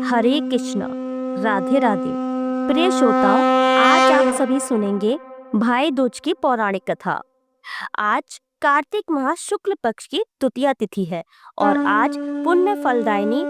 हरे कृष्णा, राधे राधे। प्रिय श्रोताओं, आज आप सभी सुनेंगे भाई दूज की पौराणिक कथा। आज कार्तिक माह शुक्ल पक्ष की तृतीया तिथि है और आज पुण्य फलदायिनी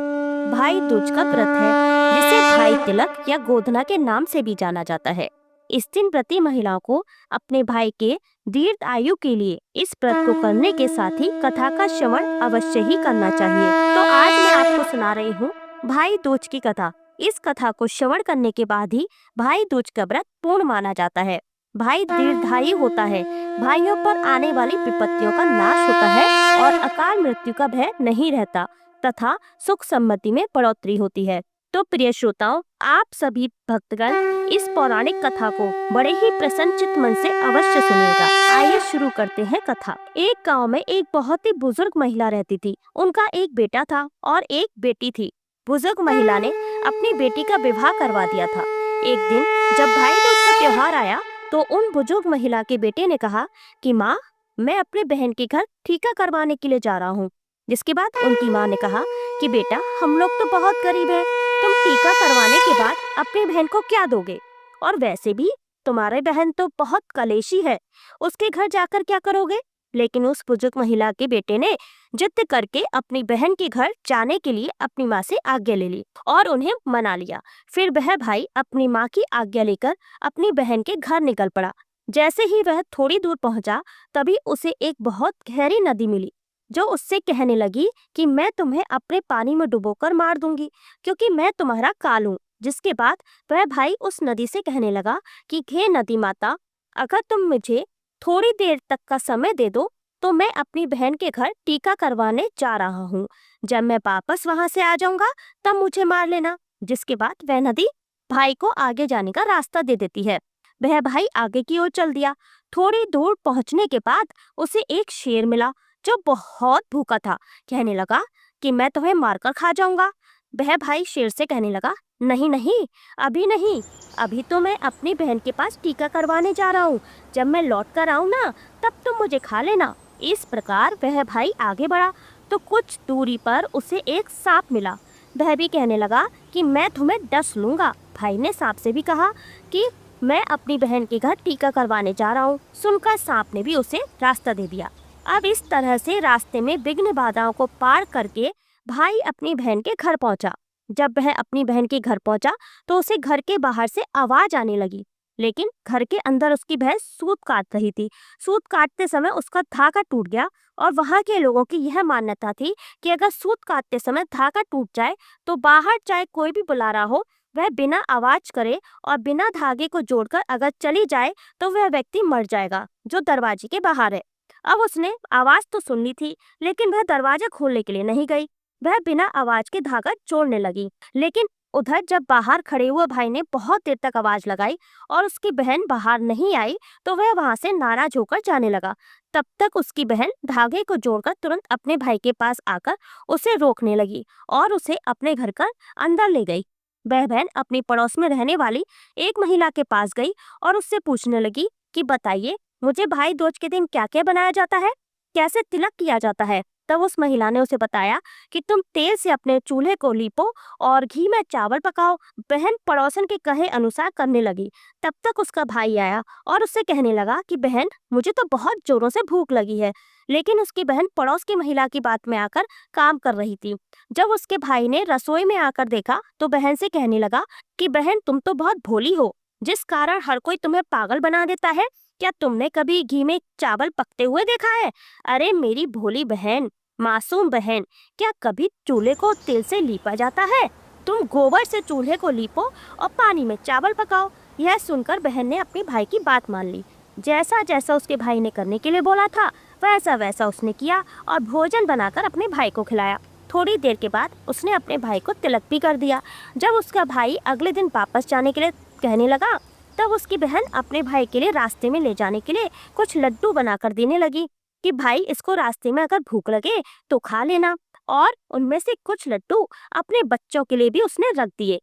भाई दूज का व्रत है, जिसे भाई तिलक या गोधना के नाम से भी जाना जाता है। इस दिन व्रती महिलाओं को अपने भाई के दीर्घ आयु के लिए इस व्रत को करने के साथ ही कथा का श्रवण अवश्य ही करना चाहिए। तो आज मैं आपको सुना रही हूँ भाई दूज की कथा। इस कथा को श्रवण करने के बाद ही भाई दूज का व्रत पूर्ण माना जाता है। भाई दीर्घायु होता है, भाइयों पर आने वाली विपत्तियों का नाश होता है और अकाल मृत्यु का भय नहीं रहता तथा सुख समृद्धि में बढ़ोतरी होती है। तो प्रिय श्रोताओं, आप सभी भक्तगण इस पौराणिक कथा को बड़े ही प्रसन्नचित मन से अवश्य सुनिएगा। आइए शुरू करते हैं कथा। एक गांव में एक बहुत ही बुजुर्ग महिला रहती थी। उनका एक बेटा था और एक बेटी थी। बुजुर्ग महिला ने अपनी बेटी का विवाह करवा दिया था। एक दिन जब भाई दूज का त्योहार आया तो उन बुजुर्ग महिला के बेटे ने कहा कि माँ, मैं अपने बहन के घर टीका करवाने के लिए जा रहा हूँ। जिसके बाद उनकी माँ ने कहा कि बेटा, हम लोग तो बहुत गरीब हैं, तुम टीका करवाने के बाद अपनी बहन को क्या दोगे? और वैसे भी तुम्हारी बहन तो बहुत कलेशी है, उसके घर जाकर क्या करोगे? लेकिन उस बुजुर्ग महिला के बेटे ने जिद करके अपनी बहन के घर जाने के लिए अपनी माँ से आज्ञा ले ली और उन्हें मना लिया। फिर वह भाई अपनी माँ की आज्ञा लेकर अपनी बहन के घर निकल पड़ा। जैसे ही वह थोड़ी दूर पहुंचा, तभी उसे एक बहुत गहरी नदी मिली, जो उससे कहने लगी कि मैं तुम्हें अपने पानी में डुबोकर मार दूंगी, क्योंकि मैं तुम्हारा काल हूँ। जिसके बाद वह भाई उस नदी से कहने लगा कि हे नदी माता, अगर तुम मुझे थोड़ी देर तक का समय दे दो तो मैं अपनी बहन के घर टीका करवाने जा रहा हूँ। जब मैं वापस वहां से आ जाऊंगा तब मुझे मार लेना। जिसके बाद वह नदी भाई को आगे जाने का रास्ता दे देती है। वह भाई आगे की ओर चल दिया। थोड़ी दूर पहुंचने के बाद उसे एक शेर मिला जो बहुत भूखा था। कहने लगा कि मैं तुम्हें मारकर खा जाऊंगा। वह भाई शेर से कहने लगा, नहीं नहीं, अभी नहीं, अभी तो मैं अपनी बहन के पास टीका करवाने जा रहा हूँ। जब मैं लौट कर आऊँ ना, तब तुम मुझे खा लेना। इस प्रकार वह भाई आगे बढ़ा तो कुछ दूरी पर उसे एक सांप मिला। वह भी कहने लगा कि मैं तुम्हें डस लूंगा। भाई ने सांप से भी कहा कि मैं अपनी बहन के घर टीका करवाने जा रहा हूँ। सुनकर सांप ने भी उसे रास्ता दे दिया। अब इस तरह से रास्ते में विघ्न बाधाओं को पार करके भाई अपनी बहन के घर पहुंचा। जब वह अपनी बहन के घर पहुंचा तो उसे घर के बाहर से आवाज आने लगी, लेकिन घर के अंदर उसकी बहन सूत काट रही थी। सूत काटते समय उसका धागा टूट गया और वहां के लोगों की यह मान्यता थी कि अगर सूत काटते समय धागा टूट जाए तो बाहर चाहे कोई भी बुला रहा हो, वह बिना आवाज करे और बिना धागे को जोड़कर अगर चली जाए तो वह व्यक्ति मर जाएगा जो दरवाजे के बाहर है। अब उसने आवाज तो सुन ली थी, लेकिन वह दरवाजा खोलने के लिए नहीं गई। वह बिना आवाज के धागा जोड़ने लगी, लेकिन उधर जब बाहर खड़े हुए भाई ने बहुत देर तक आवाज लगाई और उसकी बहन बाहर नहीं आई तो वह वहां से नाराज होकर जाने लगा। तब तक उसकी बहन धागे को जोड़कर तुरंत अपने भाई के पास आकर उसे रोकने लगी और उसे अपने घर का अंदर ले गई। वह बहन अपनी पड़ोस में रहने वाली एक महिला के पास गई और उससे पूछने लगी कि बताइए, मुझे भाई दूज के दिन क्या क्या बनाया जाता है, कैसे तिलक किया जाता है। तब उस महिला ने उसे बताया कि तुम तेल से अपने चूल्हे को लीपो और घी में चावल पकाओ। बहन पड़ोसन के कहे अनुसार करने लगी। तब तक उसका भाई आया और उससे कहने लगा कि बहन, मुझे तो बहुत जोरों से भूख लगी है। लेकिन उसकी बहन पड़ोस की महिला की बात में आकर काम कर रही थी। जब उसके भाई ने रसोई में आकर देखा तो बहन से कहने लगा कि बहन, तुम तो बहुत भोली हो, जिस कारण हर कोई तुम्हें पागल बना देता है। क्या तुमने कभी घी में चावल पकते हुए देखा है? अरे मेरी भोली बहन, मासूम बहन, क्या कभी चूल्हे को तेल से लीपा जाता है? तुम गोबर से चूल्हे को लीपो और पानी में चावल पकाओ। यह सुनकर बहन ने अपने भाई की बात मान ली। जैसा जैसा उसके भाई ने करने के लिए बोला था वैसा वैसा उसने किया और भोजन बनाकर अपने भाई को खिलाया। थोड़ी देर के बाद उसने अपने भाई को तिलक भी कर दिया। जब उसका भाई अगले दिन वापस जाने के लिए कहने लगा तब उसकी बहन अपने भाई के लिए रास्ते में ले जाने के लिए कुछ लड्डू बनाकर देने लगी कि भाई, इसको रास्ते में अगर भूख लगे तो खा लेना। और उनमें से कुछ लड्डू अपने बच्चों के लिए भी उसने रख दिए।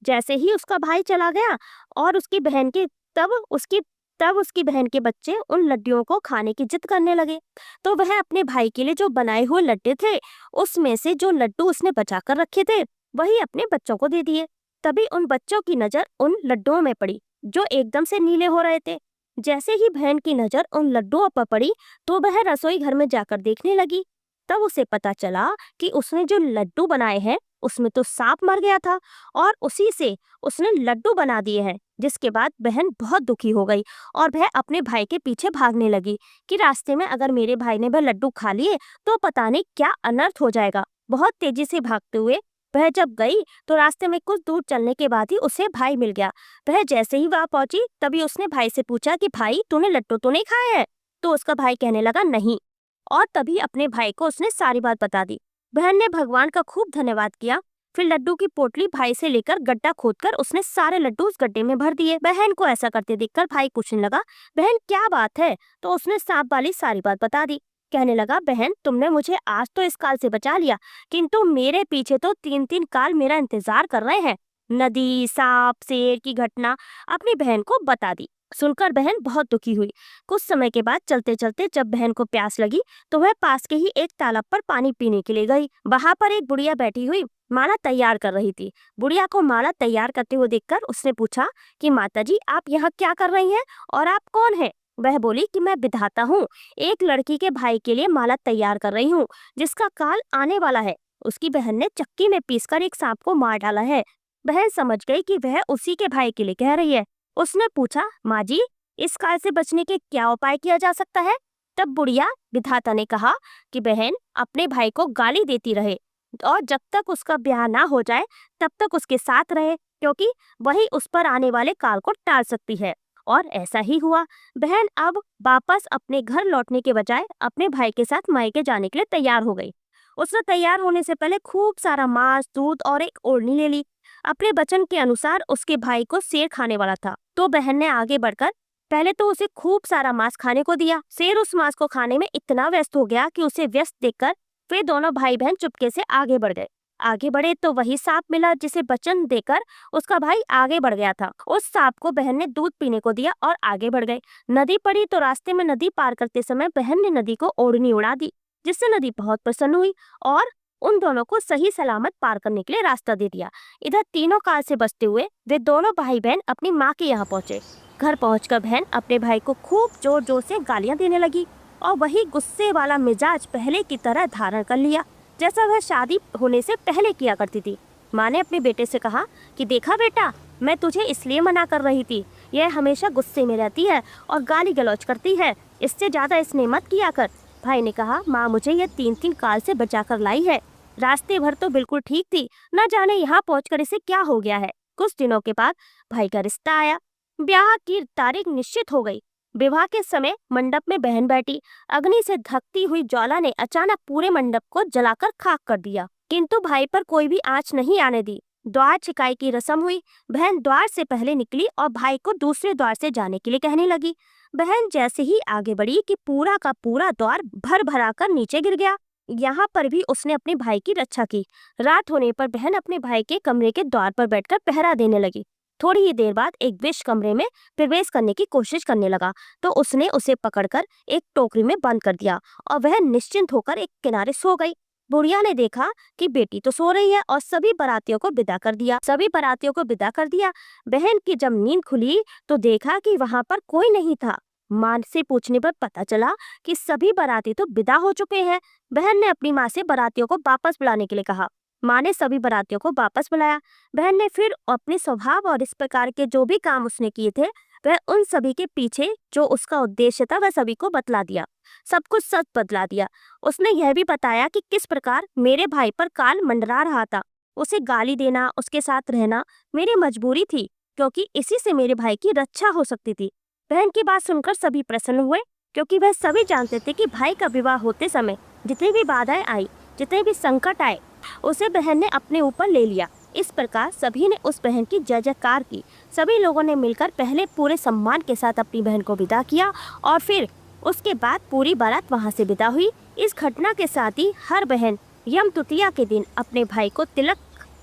जैसे ही उसका भाई चला गया और उसकी बहन के तब उसकी बहन के बच्चे उन लड्डुओं को खाने की जिद करने लगे। तो वह अपने भाई के लिए जो बनाए हुए लड्डू थे उसमें से जो लड्डू उसने बचा कर रखे थे वही अपने बच्चों को दे दिए। तभी उन बच्चों की नजर उन लड्डुओं में पड़ी जो एकदम से नीले हो रहे थे। जैसे ही बहन की नजर उन लड्डुओं पर पड़ी तो वह रसोई घर में जाकर देखने लगी। तब उसे पता चला कि उसने जो लड्डू बनाए हैं उसमें तो सांप मर गया था और उसी से उसने लड्डू बना दिए हैं। जिसके बाद बहन बहुत दुखी हो गई और वह अपने भाई के पीछे भागने लगी कि रास्ते में अगर मेरे भाई ने वह लड्डू खा लिए तो पता नहीं क्या अनर्थ हो जाएगा। बहुत तेजी से भागते हुए वह जब गई तो रास्ते में कुछ दूर चलने के बाद ही उसे भाई मिल गया। वह जैसे ही वहां पहुंची तभी उसने भाई से पूछा कि भाई तूने लड्डू तो नहीं खाए हैं? तो उसका भाई कहने लगा नहीं। और तभी अपने भाई को उसने सारी बात बता दी। बहन ने भगवान का खूब धन्यवाद किया। फिर लड्डू की पोटली भाई से लेकर गड्ढा खोदकर उसने सारे लड्डू उस गड्ढे में भर दिए। बहन को ऐसा करते देखकर भाई पूछने लगा, बहन क्या बात है? तो उसने सांप वाली सारी बात बता दी। कहने लगा, बहन तुमने मुझे आज तो इस काल से बचा लिया, किंतु मेरे पीछे तो 3-3 काल मेरा इंतजार कर रहे हैं। नदी, सांप, शेर की घटना अपनी बहन को बता दी। सुनकर बहन बहुत दुखी हुई। कुछ समय के बाद चलते चलते जब बहन को प्यास लगी तो वह पास के ही एक तालाब पर पानी पीने के लिए गई। वहां पर एक बुढ़िया बैठी हुई माला तैयार कर रही थी। बुढ़िया को माला तैयार करते हुए देखकर उसने पूछा कि माताजी आप यहाँ क्या कर रही हैं और आप कौन हैं? वह बोली कि मैं विधाता हूँ, एक लड़की के भाई के लिए माला तैयार कर रही हूँ जिसका काल आने वाला है। उसकी बहन ने चक्की में पीसकर एक सांप को मार डाला है। बहन समझ गई कि वह उसी के भाई के लिए कह रही है। उसने पूछा, माँ जी इस काल से बचने के क्या उपाय किया जा सकता है? तब बुढ़िया विधाता ने कहा कि बहन अपने भाई को गाली देती रहे और जब तक उसका ब्याह ना हो जाए तब तक उसके साथ रहे, क्योंकि वही उस पर आने वाले काल को टाल सकती है। और ऐसा ही हुआ। बहन अब वापस अपने घर लौटने के बजाय अपने भाई के साथ मायके जाने के लिए तैयार हो गई। उसने तैयार होने से पहले खूब सारा मांस, दूध और एक ओढ़नी ले ली। अपने वचन के अनुसार उसके भाई को शेर खाने वाला था, तो बहन ने आगे बढ़कर पहले तो उसे खूब सारा मांस खाने को दिया। शेर उस मांस को खाने में इतना व्यस्त हो गया कि उसे व्यस्त देखकर वे दोनों भाई बहन चुपके से आगे बढ़ गए। आगे बढ़े तो वही सांप मिला जिसे वचन देकर उसका भाई आगे बढ़ गया था। उस सांप को बहन ने दूध पीने को दिया और आगे बढ़ गए। नदी पड़ी तो रास्ते में नदी पार करते समय बहन ने नदी को ओढ़नी उड़ा दी, जिससे नदी बहुत प्रसन्न हुई और उन दोनों को सही सलामत पार करने के लिए रास्ता दे दिया। इधर तीनों काल से बचते हुए वे दोनों भाई बहन अपनी माँ के यहाँ पहुँचे। घर पहुंचकर बहन अपने भाई को खूब जोर जोर से गालियां देने लगी और वही गुस्से वाला मिजाज पहले की तरह धारण कर लिया जैसा वह शादी होने से पहले किया करती थी। माँ ने अपने बेटे से कहा कि देखा बेटा, मैं तुझे इसलिए मना कर रही थी, यह हमेशा गुस्से में रहती है और गाली गलौज करती है, इससे ज्यादा स्नेह मत किया कर। भाई ने कहा, माँ मुझे यह 3-3 काल से बचा कर लाई है, रास्ते भर तो बिल्कुल ठीक थी, न जाने यहाँ पहुँचकर इसे क्या हो गया है। कुछ दिनों के बाद भाई का रिश्ता आया। ब्याह की तारीख निश्चित हो गई। विवाह के समय मंडप में बहन बैठी। अग्नि से धकती हुई ज्वाला ने अचानक पूरे मंडप को जलाकर खाक कर दिया, किंतु भाई पर कोई भी आंच नहीं आने दी। द्वार छिकाई की रस्म हुई। बहन द्वार से पहले निकली और भाई को दूसरे द्वार से जाने के लिए कहने लगी। बहन जैसे ही आगे बढ़ी कि पूरा का पूरा द्वार भर भरा कर नीचे गिर गया। यहाँ पर भी उसने अपने भाई की रक्षा की। रात होने पर बहन अपने भाई के कमरे के द्वार पर बैठकर पहरा देने लगी। थोड़ी ही देर बाद एक विष कमरे में प्रवेश करने की कोशिश करने लगा तो उसने उसे पकड़कर एक टोकरी में बंद कर दिया और वह निश्चिंत होकर एक किनारे सो गई। बुढ़िया ने देखा कि बेटी तो सो रही है और सभी बारातियों को विदा कर दिया। बहन की जब नींद खुली तो देखा कि वहां पर कोई नहीं था। माँ से पूछने पर पता चला कि सभी बाराती तो विदा हो चुके हैं। बहन ने अपनी माँ से बारातियों को वापस बुलाने के लिए कहा। माँ ने सभी बारातियों को वापस बुलाया। बहन ने फिर अपने स्वभाव और इस प्रकार के जो भी काम उसने किए थे वह उन सभी के पीछे जो उसका उद्देश्य था वह सभी को बतला दिया। सब कुछ सच बतला दिया। उसने यह भी बताया कि किस प्रकार मेरे भाई पर काल मंडरा रहा था। उसे गाली देना, उसके साथ रहना मेरी मजबूरी थी, क्योंकि इसी से मेरे भाई की रक्षा हो सकती थी। बहन की बात सुनकर सभी प्रसन्न हुए, क्योंकि वह सभी जानते थे कि भाई का विवाह होते समय जितनी भी बाधाएं आई, जितने भी संकट आए, उसे बहन ने अपने ऊपर ले लिया। इस प्रकार सभी ने उस बहन की जय जयकार की। सभी लोगों ने मिलकर पहले पूरे सम्मान के साथ अपनी बहन को विदा किया और फिर उसके बाद पूरी बारात वहां से विदा हुई। इस घटना के साथ ही हर बहन यम तृतीया के दिन अपने भाई को तिलक,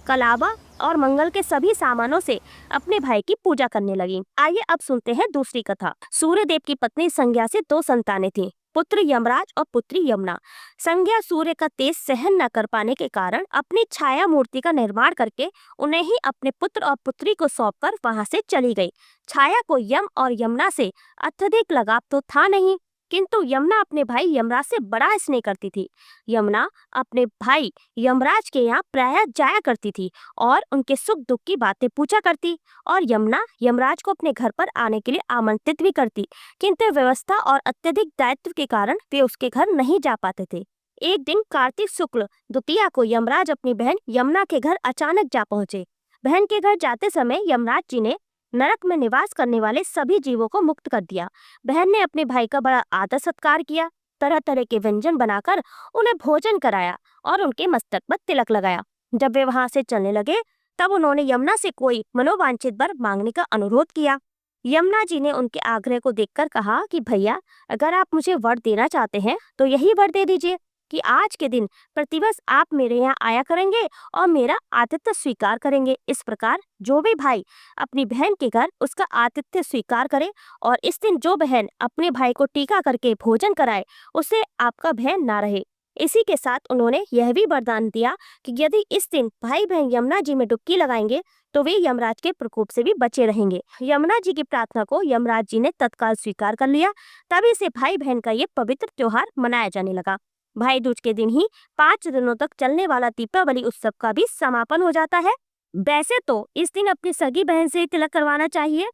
कलावा और मंगल के सभी सामानों से अपने भाई की पूजा करने लगी। आइए अब सुनते हैं दूसरी कथा। सूर्यदेव की पत्नी संज्ञा से 2 संतानें थीं। पुत्र यमराज और पुत्री यमुना संज्ञा सूर्य का तेज सहन न कर पाने के कारण अपनी छाया मूर्ति का निर्माण करके उन्हें ही अपने पुत्र और पुत्री को सौंपकर वहां से चली गई। छाया को यम और यमुना से अत्यधिक लगाव तो था नहीं, किंतु यमुना अपने भाई यमराज से बड़ा स्नेह करती थी। यमुना अपने भाई यमराज के यहाँ प्रायः जाया करती थी और उनके सुख दुख की बातें पूछा करती, और यमुना यमराज को अपने घर पर आने के लिए आमंत्रित भी करती, किंतु व्यवस्था और अत्यधिक दायित्व के कारण वे उसके घर नहीं जा पाते थे। एक दिन कार्तिक शुक्ल द्वितीया को यमराज अपनी बहन यमुना के घर अचानक जा पहुंचे। बहन के घर जाते समय यमराज जी ने नरक में निवास करने वाले सभी जीवों को मुक्त कर दिया। बहन ने अपने भाई का बड़ा आदर सत्कार किया, तरह तरह के व्यंजन बनाकर उन्हें भोजन कराया और उनके मस्तक पर तिलक लगाया। जब वे वहां से चलने लगे तब उन्होंने यमुना से कोई मनोवांछित वर मांगने का अनुरोध किया। यमुना जी ने उनके आग्रह को देखकर कहा कि भैया, अगर आप मुझे वर देना चाहते हैं तो यही वर दे दीजिए कि आज के दिन प्रतिवर्ष आप मेरे यहाँ आया करेंगे और मेरा आतिथ्य स्वीकार करेंगे। इस प्रकार जो भी भाई अपनी बहन के घर उसका आतिथ्य स्वीकार करे और इस दिन जो बहन अपने भाई को टीका करके भोजन कराए उसे आपका बहन ना रहे। इसी के साथ उन्होंने यह भी वरदान दिया कि यदि इस दिन भाई बहन यमुना जी में डुबकी लगाएंगे तो वे यमराज के प्रकोप से भी बचे रहेंगे। यमुना जी की प्रार्थना को यमराज जी ने तत्काल स्वीकार कर लिया। तभी से भाई बहन का ये पवित्र त्योहार मनाया जाने लगा। भाई दूज के दिन ही 5 दिनों तक चलने वाला दीपावली उत्सव का भी समापन हो जाता है। वैसे तो इस दिन अपनी सगी बहन से ही तिलक करवाना चाहिए।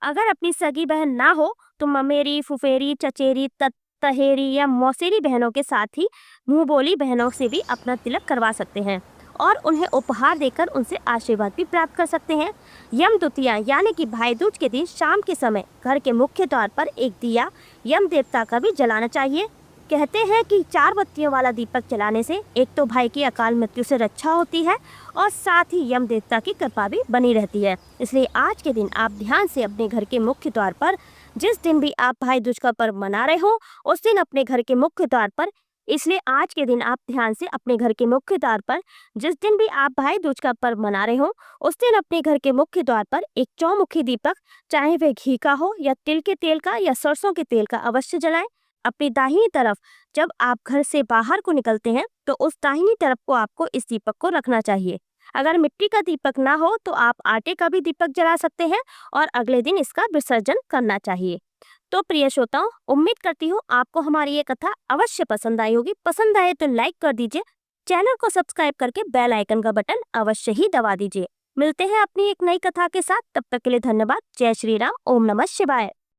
अगर अपनी सगी बहन ना हो तो ममेरी, फुफेरी, चचेरी, तहेरी या मौसेरी बहनों के साथ ही मुंह बोली बहनों से भी अपना तिलक करवा सकते हैं और उन्हें उपहार देकर उनसे आशीर्वाद भी प्राप्त कर सकते हैं। यम द्वितीया यानी कि भाई दूज के दिन शाम के समय घर के मुख्य द्वार पर एक दिया यम देवता का भी जलाना चाहिए। कहते हैं कि 4 बत्तियों वाला दीपक जलाने से एक तो भाई की अकाल मृत्यु से रक्षा होती है और साथ ही यम देवता की कृपा भी बनी रहती है। इसलिए आज के दिन आप ध्यान से अपने घर के मुख्य द्वार पर, जिस दिन भी आप भाई दूज का पर्व मना रहे हो उस दिन अपने घर के मुख्य द्वार पर, इसलिए आज के दिन आप ध्यान से अपने घर के मुख्य द्वार पर, जिस दिन भी आप भाई दूज का पर्व मना रहे हो उस दिन अपने घर के मुख्य द्वार पर एक चौमुखी दीपक, चाहे वह घी का हो या तिल के तेल का या सरसों के तेल का, अवश्य जलाएं। अपनी दाहिनी तरफ जब आप घर से बाहर को निकलते हैं तो उस दाहिनी तरफ को आपको इस दीपक को रखना चाहिए। अगर मिट्टी का दीपक ना हो तो आप आटे का भी दीपक जला सकते हैं और अगले दिन इसका विसर्जन करना चाहिए। तो प्रिय श्रोताओं, उम्मीद करती हूँ आपको हमारी ये कथा अवश्य पसंद आई होगी। पसंद आए तो लाइक कर दीजिए, चैनल को सब्सक्राइब करके बेल आइकन का बटन अवश्य ही दबा दीजिए। मिलते हैं अपनी एक नई कथा के साथ, तब तक के लिए धन्यवाद। जय श्री राम। ओम नमः शिवाय।